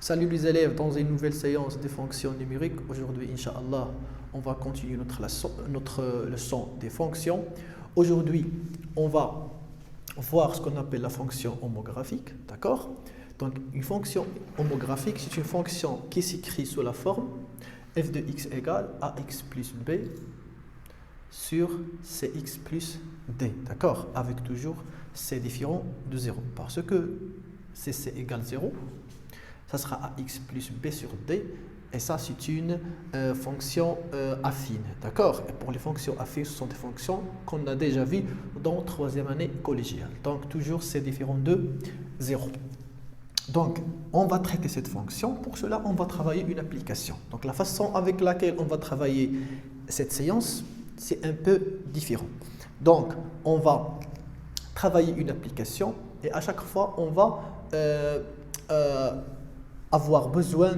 Salut les élèves, dans une nouvelle séance des fonctions numériques. Aujourd'hui, Inch'Allah, on va continuer notre leçon des fonctions. Aujourd'hui, on va voir ce qu'on appelle la fonction homographique, d'accord? Donc, une fonction homographique, c'est une fonction qui s'écrit sous la forme f de x égale ax plus b sur cx plus d, d'accord? Avec toujours c différent de 0. Parce que c égale 0, ça sera ax plus b sur d, et ça c'est une fonction affine, d'accord? Et pour les fonctions affines, ce sont des fonctions qu'on a déjà vues dans la troisième année collégiale. Donc toujours c différent de 0. Donc, on va traiter cette fonction. Pour cela, on va travailler une application. Donc, la façon avec laquelle on va travailler cette séance, c'est un peu différent. Donc, on va travailler une application et à chaque fois, on va avoir besoin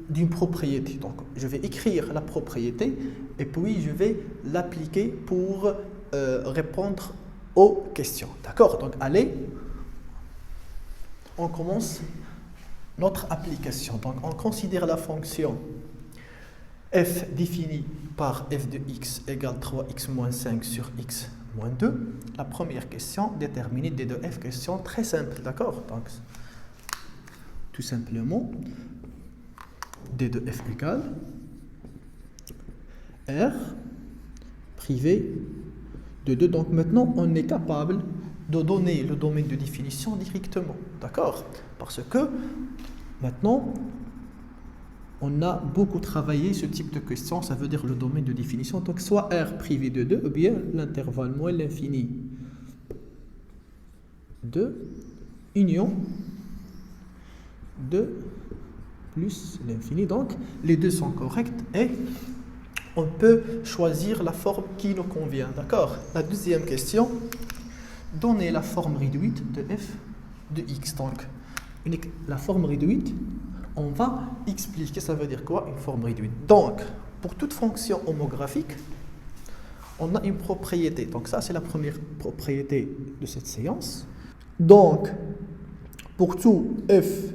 d'une propriété. Donc, je vais écrire la propriété et puis je vais l'appliquer pour répondre aux questions. D'accord? Donc, allez. On commence notre application. Donc, on considère la fonction f définie par f de x égale 3x moins 5 sur x moins 2. La première question, déterminer d de f, question très simple, d'accord? Donc, tout simplement, d de f égale r privé de 2. Donc, maintenant, on est capable de donner le domaine de définition directement, d'accord? Parce que maintenant, on a beaucoup travaillé ce type de question, ça veut dire le domaine de définition, donc soit R privé de 2, ou bien l'intervalle moins l'infini de union de plus l'infini. Donc, les deux sont corrects et on peut choisir la forme qui nous convient, d'accord? La deuxième question, donner la forme réduite de f de x. Donc, la forme réduite, on va expliquer ça veut dire quoi une forme réduite. Donc, pour toute fonction homographique, on a une propriété. Donc, ça, c'est la première propriété de cette séance. Donc, pour tout f,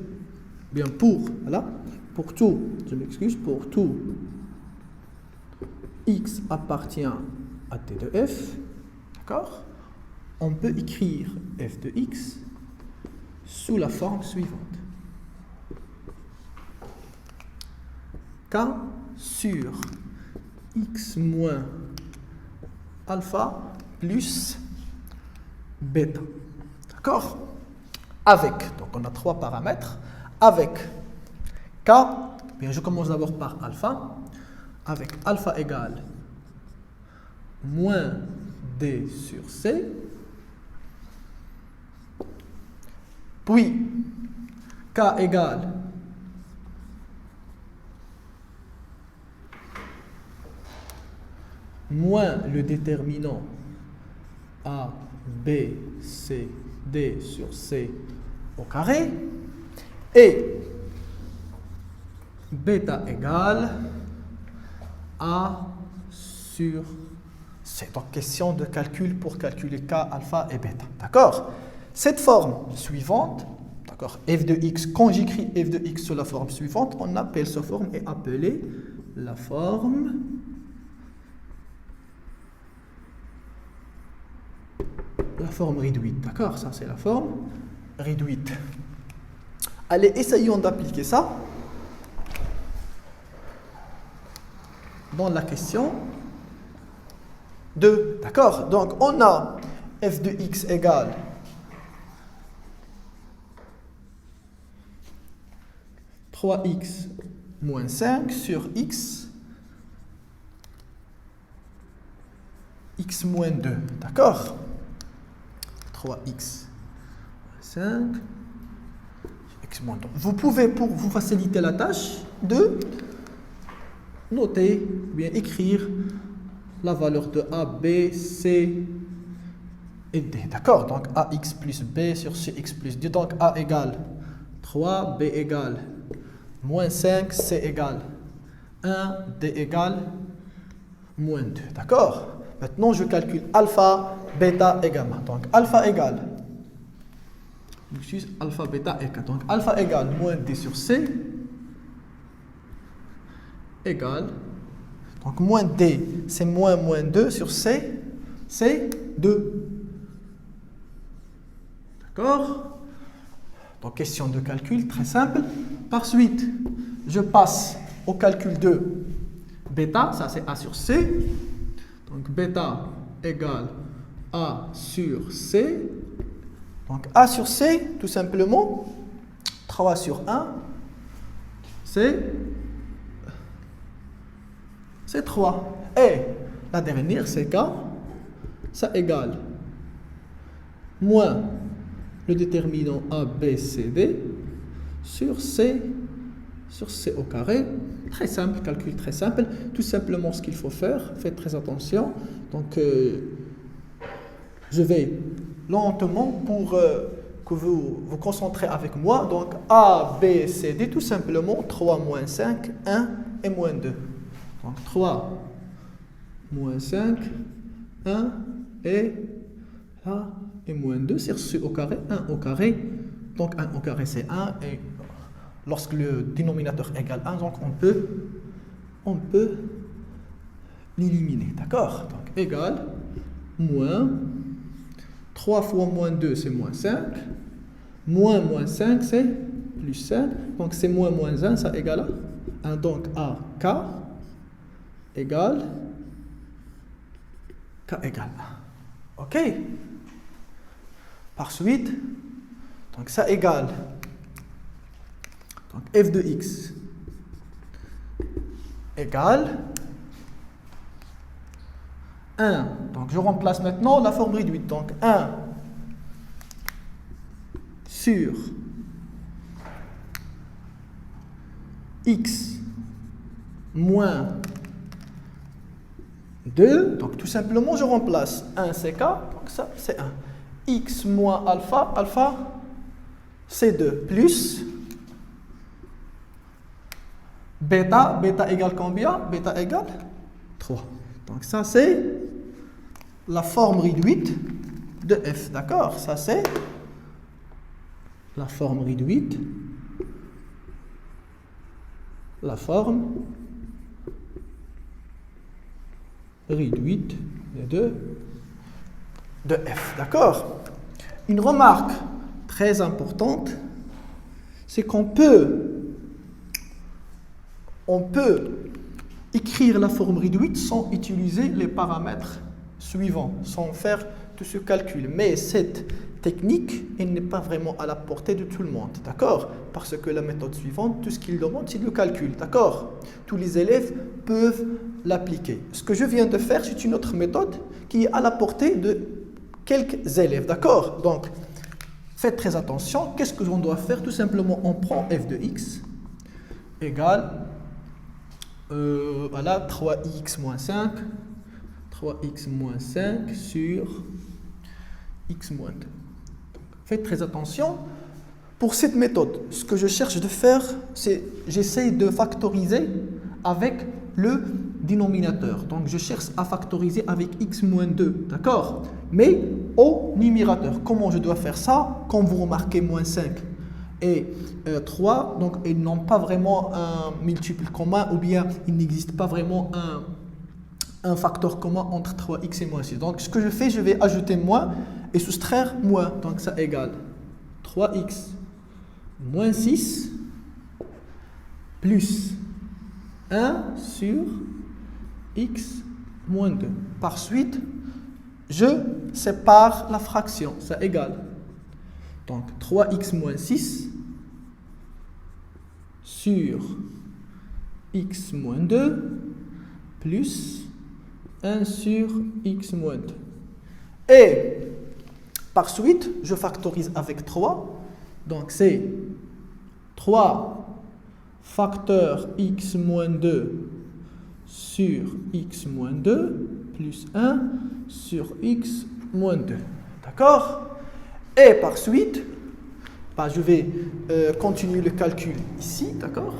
bien pour tout, je m'excuse, pour tout x appartient à t de f, d'accord? On peut écrire f de x sous la forme suivante. K sur x moins alpha plus bêta. D'accord? Avec, donc on a trois paramètres, avec K, bien je commence d'abord par alpha, avec alpha égale moins d sur c, puis K égale moins le déterminant A, B, C, D sur C au carré, et bêta égale A sur C. Donc, question de calcul pour calculer K, alpha et bêta. D'accord? Cette forme suivante, d'accord, f de x, quand j'écris f de x sur la forme suivante, on appelle cette forme est appelée la forme réduite. D'accord? Ça, c'est la forme réduite. Allez, essayons d'appliquer ça dans la question 2. D'accord? Donc, on a f de x égale 3x moins 5 sur x moins 2. D'accord? 3x moins 5 x moins 2. Vous pouvez, pour vous faciliter la tâche, de noter, bien écrire la valeur de a, b, c et d. D'accord? Donc ax plus b sur cx plus 2. Donc a égale 3, b égale moins 5, c égale 1, d égale moins 2. D'accord? Maintenant, je calcule alpha, bêta et gamma. Donc, alpha égale Plus alpha, bêta égale. Donc alpha égale moins d sur c égale. Donc moins d, c'est moins 2 sur c, c'est 2. D'accord? Donc question de calcul très simple. Par suite, je passe au calcul de bêta, ça c'est a sur c. Donc bêta égale a sur c. Donc a sur c, tout simplement, 3 sur 1, c'est 3. Et la dernière, c'est k, ça égale moins le déterminant a, b, c, d sur c au carré. Très simple, calcul très simple. Tout simplement ce qu'il faut faire, faites très attention. Donc je vais lentement pour que vous vous concentrez avec moi. Donc a, b, c, d, tout simplement 3 moins 5, 1 et moins 2. Donc 3 moins 5, 1 et moins 2, c'est reçu au carré, 1 au carré. Donc 1 au carré c'est 1 et lorsque le dénominateur égale 1, donc on peut l'éliminer. D'accord? Donc égale moins 3 fois moins 2 c'est moins 5. Moins 5 c'est plus 5. Donc c'est moins 1, ça égale à 1. Donc à k égale k égale 1. OK? Par suite, donc ça égale donc f de x égale 1. Donc je remplace maintenant la forme réduite. Donc 1 sur x moins 2. Donc tout simplement je remplace 1 c'est k, donc ça c'est 1. X moins alpha, alpha c'est 2 plus bêta, bêta égale combien? Bêta égale 3. Donc ça c'est la forme réduite de f, d'accord? Ça c'est la forme réduite, la forme réduite de f, d'accord? Une remarque très importante, c'est qu'on peut écrire la forme réduite sans utiliser les paramètres suivants, sans faire tout ce calcul. Mais cette technique, elle n'est pas vraiment à la portée de tout le monde, d'accord? Parce que la méthode suivante, tout ce qu'il demande, c'est le calcul, d'accord? Tous les élèves peuvent l'appliquer. Ce que je viens de faire, c'est une autre méthode qui est à la portée de quelques élèves, d'accord? Donc, faites très attention. Qu'est-ce que l'on doit faire? Tout simplement, on prend f de x égale voilà, 3x moins 5 sur x moins 2. Faites très attention. Pour cette méthode, ce que je cherche de faire, c'est j'essaie de factoriser avec le dénominateur. Donc je cherche à factoriser avec x moins 2, d'accord? Mais au numérateur. Comment je dois faire ça? Comme vous remarquez, moins 5 et 3, donc ils n'ont pas vraiment un multiple commun, ou bien il n'existe pas vraiment un facteur commun entre 3x et moins 6. Donc ce que je fais, je vais ajouter moins et soustraire moins. Donc ça égale 3x moins 6 plus 1 sur x moins 2. Par suite, je sépare la fraction. Ça égale donc 3x moins 6 sur x moins 2 plus 1 sur x moins 2. Et par suite, je factorise avec 3. Donc c'est 3 facteur x moins 2 sur x moins 2 plus 1 sur x moins 2. D'accord? Et par suite, je vais continuer le calcul ici, d'accord?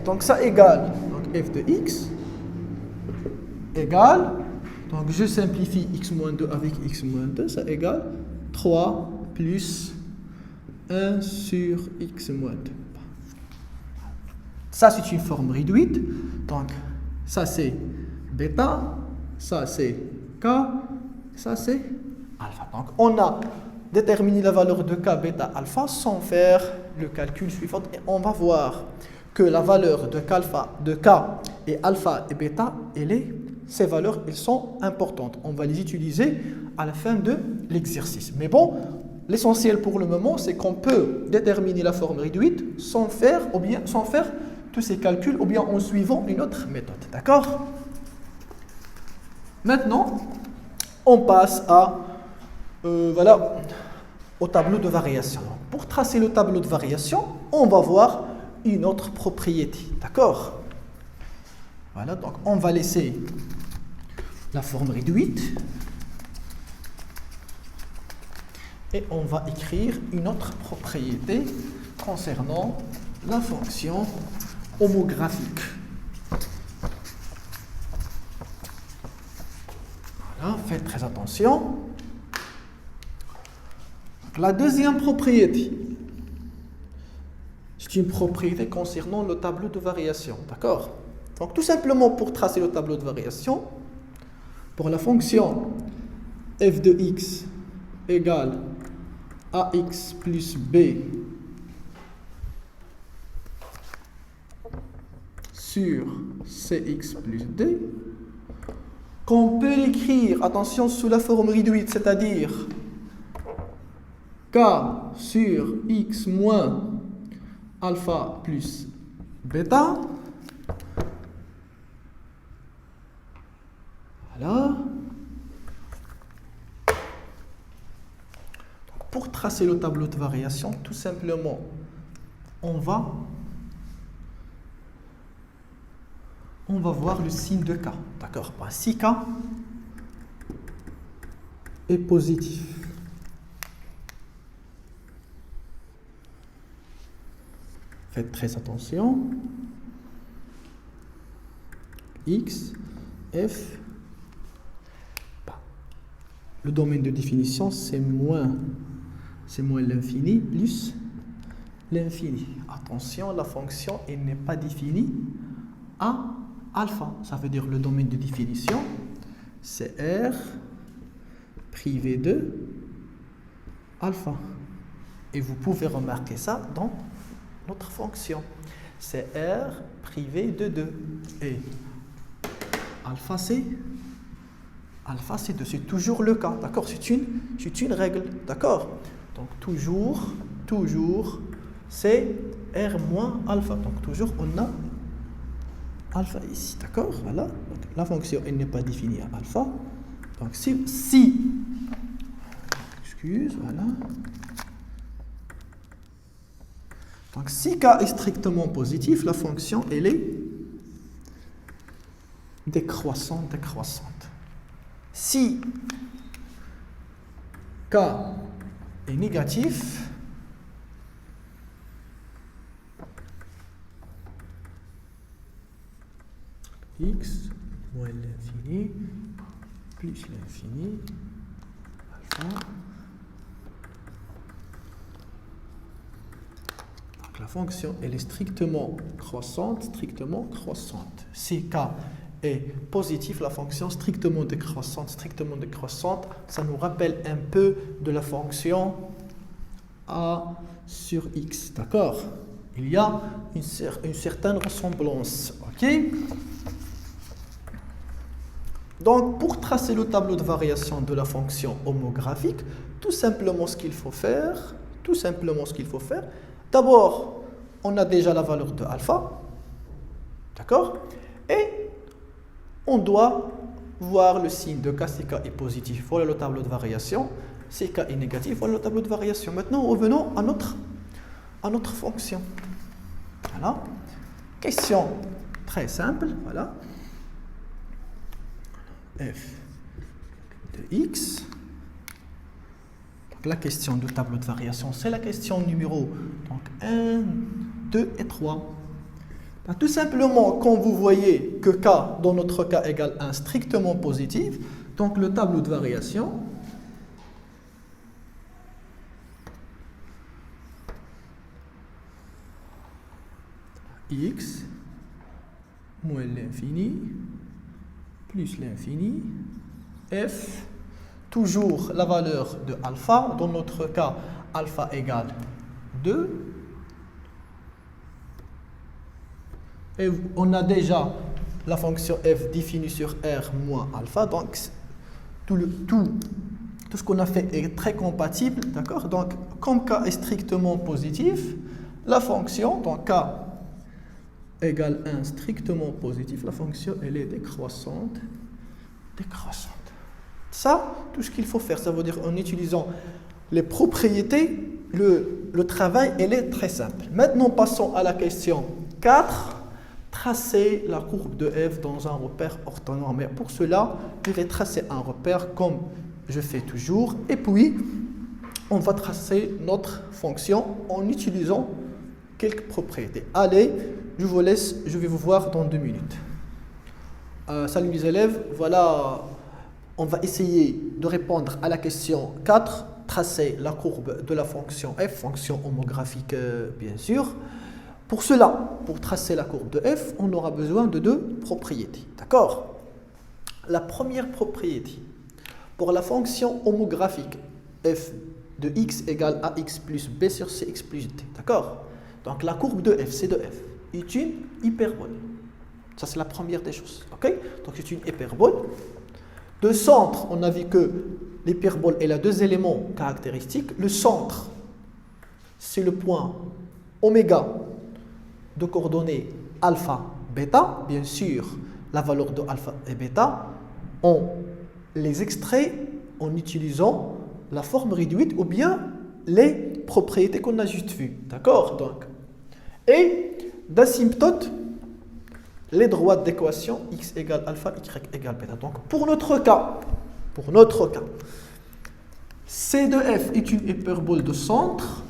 Donc ça égale donc f de x égale Donc je simplifie x-2 avec x-2, ça égale 3 plus 1 sur x-2. Ça c'est une forme réduite. Donc ça c'est bêta, ça c'est k, ça c'est alpha. Donc on a déterminé la valeur de k, bêta, alpha sans faire le calcul suivant. Et on va voir que la valeur de k et alpha et bêta, ces valeurs, elles sont importantes. On va les utiliser à la fin de l'exercice. Mais bon, l'essentiel pour le moment, c'est qu'on peut déterminer la forme réduite sans faire tous ces calculs ou bien en suivant une autre méthode. D'accord? Maintenant, on passe au tableau de variation. Pour tracer le tableau de variation, on va voir une autre propriété. D'accord? Voilà, donc on va laisser la forme réduite et on va écrire une autre propriété concernant la fonction homographique. Voilà, faites très attention. Donc, la deuxième propriété, c'est une propriété concernant le tableau de variation. D'accord? Donc tout simplement pour tracer le tableau de variation, pour la fonction f de x égale ax plus b sur cx plus d, qu'on peut l'écrire, attention, sous la forme réduite, c'est-à-dire k sur x moins alpha plus bêta. Voilà. Pour tracer le tableau de variation, tout simplement, on va voir le signe de k. D'accord? Si k est positif, faites très attention. X, F, le domaine de définition, c'est moins l'infini plus l'infini. Attention, la fonction, elle n'est pas définie à alpha. Ça veut dire le domaine de définition, c'est R privé de alpha. Et vous pouvez remarquer ça dans notre fonction. C'est R privé de 2. Et alpha, c'est 2. C'est toujours le cas. D'accord? C'est une règle. D'accord? Donc, toujours, c'est R moins alpha. Donc, toujours, on a alpha ici. D'accord? Voilà. Donc, la fonction, elle n'est pas définie à alpha. Donc, voilà. Donc, si k est strictement positif, la fonction, elle est décroissante. Si k est négatif, x moins l'infini plus l'infini alpha. Donc la fonction, elle est strictement croissante. Si k est positif, la fonction strictement décroissante, ça nous rappelle un peu de la fonction a sur x. D'accord? Il y a une certaine ressemblance. Ok? Donc, pour tracer le tableau de variation de la fonction homographique, tout simplement ce qu'il faut faire, d'abord, on a déjà la valeur de alpha. D'accord? Et on doit voir le signe de k. Si k est positif, voilà le tableau de variation. Si k est négatif, voilà le tableau de variation. Maintenant, revenons à notre fonction. Voilà. Question très simple. Voilà. F de x. Donc, la question du tableau de variation, c'est la question numéro 1, 2 et 3. Tout simplement, quand vous voyez que k, dans notre cas, égale 1 strictement positif, Donc le tableau de variation, x moins l'infini plus l'infini, f, toujours la valeur de alpha, dans notre cas alpha égale 2, et on a déjà la fonction f définie sur R moins alpha, donc tout ce qu'on a fait est très compatible, d'accord? Donc, comme k est strictement positif, la fonction, donc k égale 1 strictement positif, la fonction elle est décroissante. Ça, tout ce qu'il faut faire, ça veut dire en utilisant les propriétés, le travail, elle est très simple. Maintenant, passons à la question 4. Tracer la courbe de f dans un repère orthonormé. Pour cela, je vais tracer un repère comme je fais toujours. Et puis, on va tracer notre fonction en utilisant quelques propriétés. Allez, je vous laisse, je vais vous voir dans 2 minutes. Salut les élèves, voilà, on va essayer de répondre à la question 4, tracer la courbe de la fonction f, fonction homographique bien sûr. Pour cela, pour tracer la courbe de f, on aura besoin de 2 propriétés, d'accord? La première propriété, pour la fonction homographique f de x égale ax plus b sur cx plus d, d'accord? Donc la courbe de f, c de f, est une hyperbole. Ça, c'est la première des choses. Ok? Donc c'est une hyperbole. De centre, on a vu que l'hyperbole elle a 2 éléments caractéristiques. Le centre, c'est le point oméga de coordonnées alpha, bêta. Bien sûr, la valeur de alpha et bêta, on les extrait en utilisant la forme réduite ou bien les propriétés qu'on a juste vues. D'accord? Donc, et d'asymptote, les droites d'équation x égale alpha, y égale bêta. Donc, pour notre cas, C de f est une hyperbole de centre,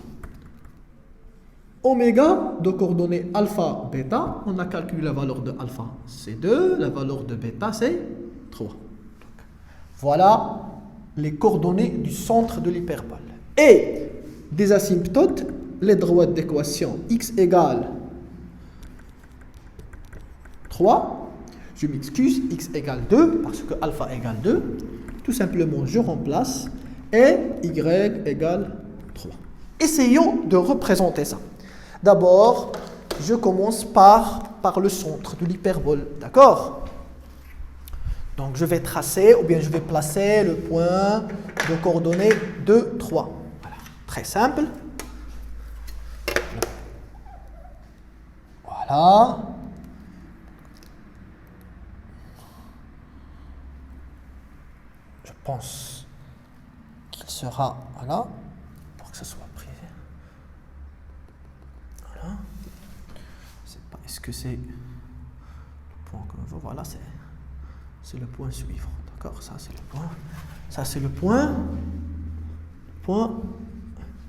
oméga de coordonnées alpha, bêta. On a calculé la valeur de alpha, c'est 2, la valeur de bêta, c'est 3. Voilà les coordonnées du centre de l'hyperbole. Et des asymptotes, les droites d'équation x égale 3, je m'excuse, x égale 2, parce que alpha égale 2, tout simplement je remplace, et y égale 3. Essayons de représenter ça. D'abord, je commence par le centre de l'hyperbole, d'accord? Donc je vais tracer, ou bien je vais placer le point de coordonnées 2, 3. Voilà, très simple. Voilà. Je pense qu'il sera, voilà, pour que ce soit pris. Voilà. Est-ce que c'est le point que l'on veut? Voilà, c'est le point suivant. D'accord? Ça, c'est le point. Ça, c'est le point.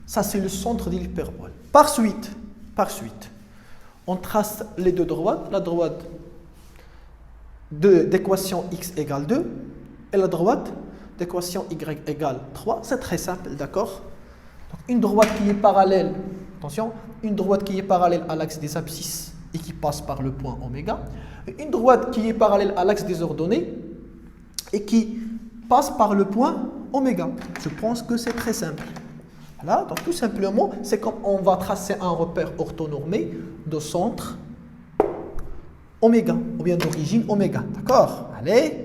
Ça, c'est le centre de l'hyperbole. Par suite, on trace les 2 droites. La droite d'équation x égale 2 et la droite d'équation y égale 3. C'est très simple, d'accord? Une droite qui est parallèle, attention, une droite qui est parallèle à l'axe des abscisses et qui passe par le point oméga, et une droite qui est parallèle à l'axe des ordonnées et qui passe par le point oméga. Je pense que c'est très simple. Voilà, donc tout simplement, c'est comme on va tracer un repère orthonormé de centre oméga, ou bien d'origine oméga. D'accord? Allez.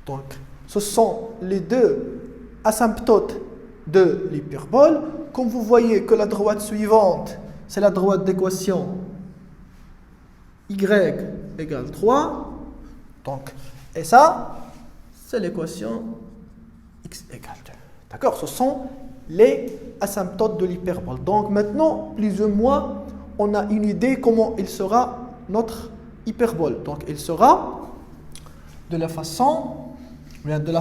Donc, ce sont les deux asymptotes de l'hyperbole. Comme vous voyez que la droite suivante, c'est la droite d'équation y égale 3. Donc, et ça, c'est l'équation x égale 2. D'accord? Ce sont les asymptotes de l'hyperbole. Donc maintenant, plus ou moins, on a une idée comment il sera notre hyperbole. Donc il sera de la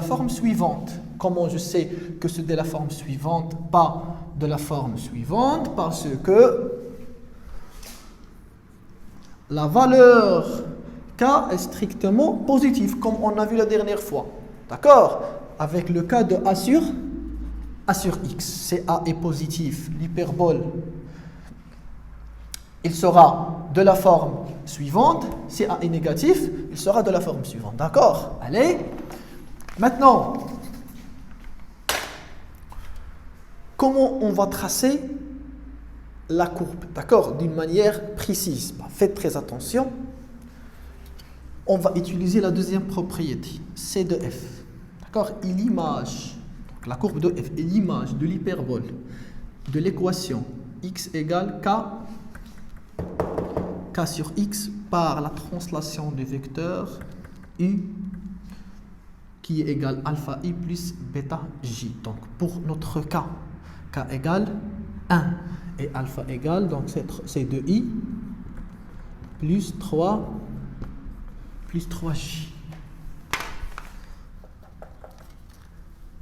forme suivante. Comment je sais que c'est de la forme suivante, pas de la forme suivante? Parce que la valeur K est strictement positive, comme on a vu la dernière fois. D'accord? Avec le cas de A sur X. Si A est positif, l'hyperbole, il sera de la forme suivante. Si A est négatif, il sera de la forme suivante. D'accord? Allez. Maintenant, comment on va tracer la courbe? D'accord? D'une manière précise. Faites très attention. On va utiliser la deuxième propriété, C de F. D'accord? La courbe de F est l'image de l'hyperbole de l'équation x égale K sur X par la translation du vecteur U qui est égal alpha I plus bêta J. Donc pour notre cas, K égale 1 et alpha égale, donc c'est 2I plus 3J.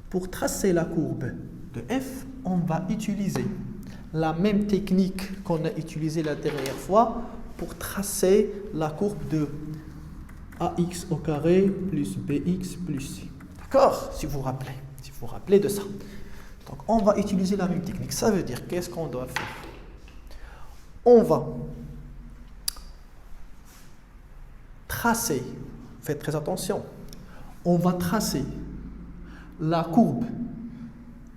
Pour tracer la courbe de F, on va utiliser la même technique qu'on a utilisée la dernière fois pour tracer la courbe de AX au carré plus BX plus C. D'accord? Si vous vous rappelez de ça. Donc on va utiliser la même technique. Ça veut dire, qu'est-ce qu'on doit faire? On va tracer, faites très attention, on va tracer la courbe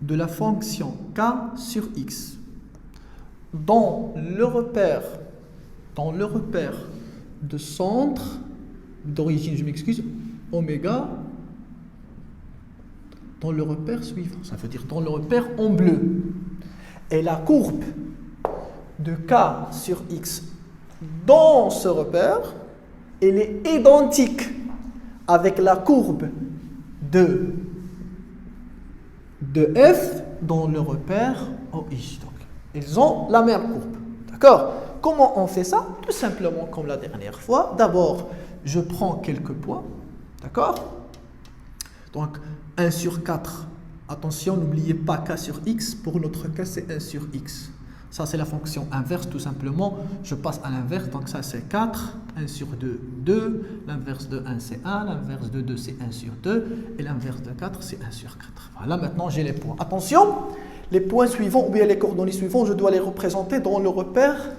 de la fonction K sur X dans le repère de centre, d'origine, je m'excuse, oméga, dans le repère suivant, ça veut dire dans le repère en bleu. Et la courbe de K sur X dans ce repère, elle est identique avec la courbe de F dans le repère OI. Donc, ils ont la même courbe. D'accord? Comment on fait ça? Tout simplement comme la dernière fois. D'abord, je prends quelques points. D'accord? Donc, 1 sur 4. Attention, n'oubliez pas K sur X. Pour notre cas, c'est 1 sur X. Ça, c'est la fonction inverse, tout simplement. Je passe à l'inverse. Donc, ça, c'est 4. 1 sur 2, 2. L'inverse de 1, c'est 1. L'inverse de 2, c'est 1 sur 2. Et l'inverse de 4, c'est 1 sur 4. Voilà, maintenant, j'ai les points. Attention, les points suivants, ou bien les coordonnées suivantes, je dois les représenter dans le repère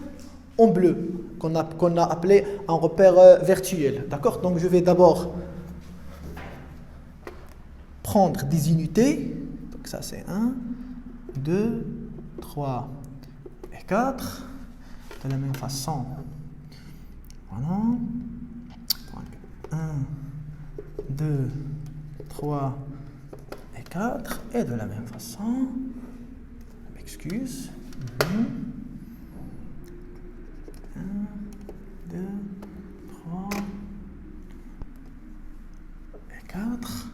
en bleu, qu'on a appelé un repère virtuel. D'accord? Donc, je vais d'abord prendre des unités. Donc, ça, c'est 1, 2, 3 et 4. De la même façon. Voilà. Donc, 1, 2, 3 et 4. Et de la même façon. Je m'excuse. 1, 2, 3 et 4.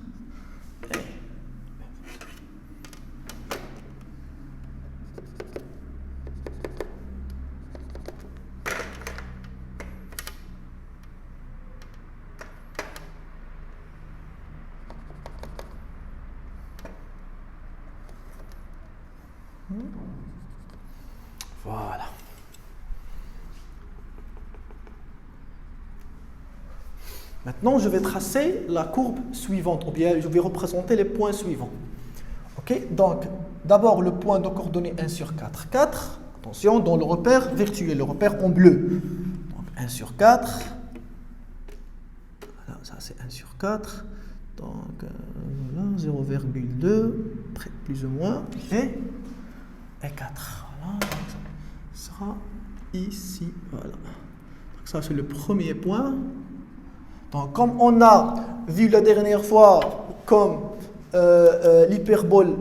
Voilà. Maintenant, je vais tracer la courbe suivante, ou bien je vais représenter les points suivants. Ok? Donc, d'abord le point de coordonnées 1 sur 4. 4, attention, dans le repère virtuel, le repère en bleu. Donc, 1 sur 4. Voilà, ça c'est 1 sur 4. Donc, voilà, 0,2, plus ou moins, et 4. Voilà, donc ça sera ici. Voilà. Donc ça, c'est le premier point. Donc, comme on a vu la dernière fois, comme l'hyperbole,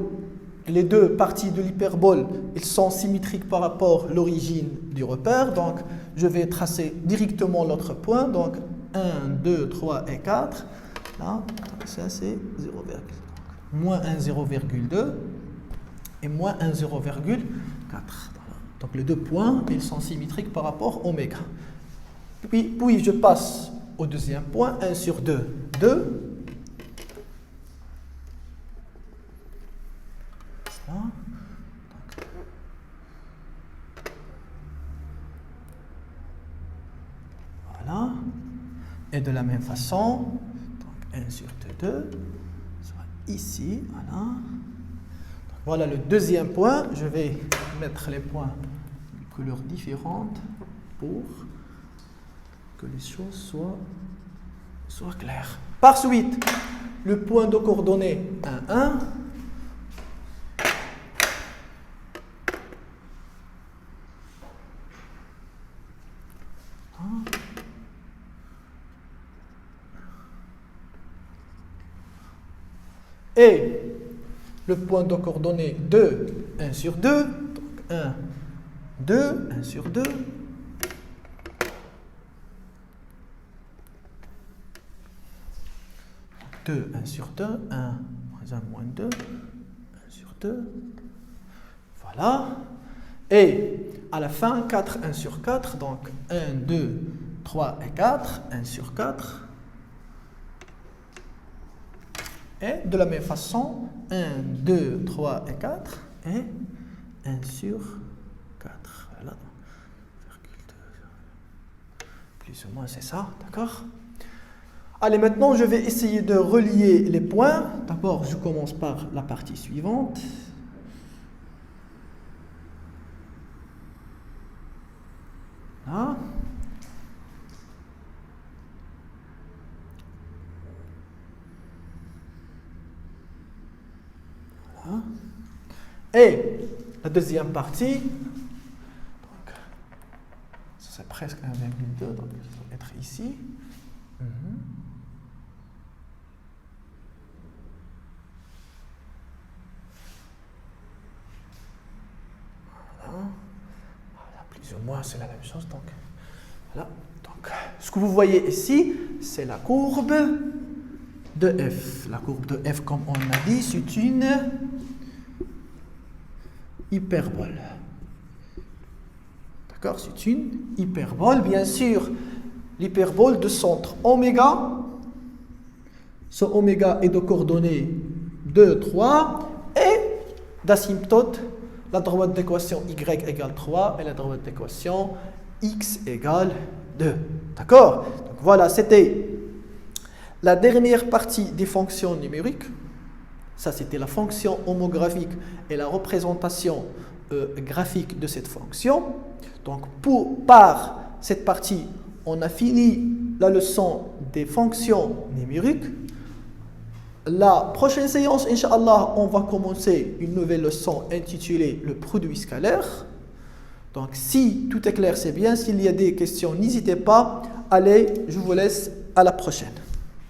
les deux parties de l'hyperbole, ils sont symétriques par rapport à l'origine du repère. Donc, je vais tracer directement l'autre point. Donc, 1, 2, 3 et 4. Là, ça c'est 0, moins 1, 0,2 et moins 1, 0,4. Donc, les deux points, ils sont symétriques par rapport oméga. Puis je passe au deuxième point, 1 sur 2, 2. Voilà. Et de la même façon, donc 1 sur 2 sera ici. Voilà. Donc voilà le deuxième point. Je vais mettre les points de couleurs différentes pour que les choses soient claires. Par suite, le point de coordonnées 1, 1. Et le point de coordonnées 2, 1 sur 2. Donc 1, 2, 1 sur 2. 2, 1 sur 2, 1, moins 1, moins 2, 1 sur 2. Voilà. Et à la fin, 4, 1 sur 4. Donc 1, 2, 3 et 4, 1 sur 4. Et de la même façon, 1, 2, 3 et 4 et 1 sur 4. Voilà. Plus ou moins, c'est ça, d'accord? Allez, maintenant, je vais essayer de relier les points. D'abord, je commence par la partie suivante. Là. Voilà. Et la deuxième partie, donc, ça c'est presque 1,2, donc il faut être ici. Voilà. Plus ou moins c'est la même chose. Donc, voilà. Donc, ce que vous voyez ici, c'est la courbe de f. La courbe de f, comme on a dit, c'est une hyperbole. D'accord? C'est une hyperbole, bien sûr. L'hyperbole de centre oméga. Ce oméga est de coordonnées 2, 3 et d'asymptote la droite d'équation y égale 3 et la droite d'équation x égale 2. D'accord? Donc voilà, c'était la dernière partie des fonctions numériques. Ça, c'était la fonction homographique et la représentation graphique de cette fonction. Donc, par cette partie, on a fini la leçon des fonctions numériques. La prochaine séance, Inch'Allah, on va commencer une nouvelle leçon intitulée le produit scalaire. Donc, si tout est clair, c'est bien. S'il y a des questions, n'hésitez pas. Allez, je vous laisse à la prochaine.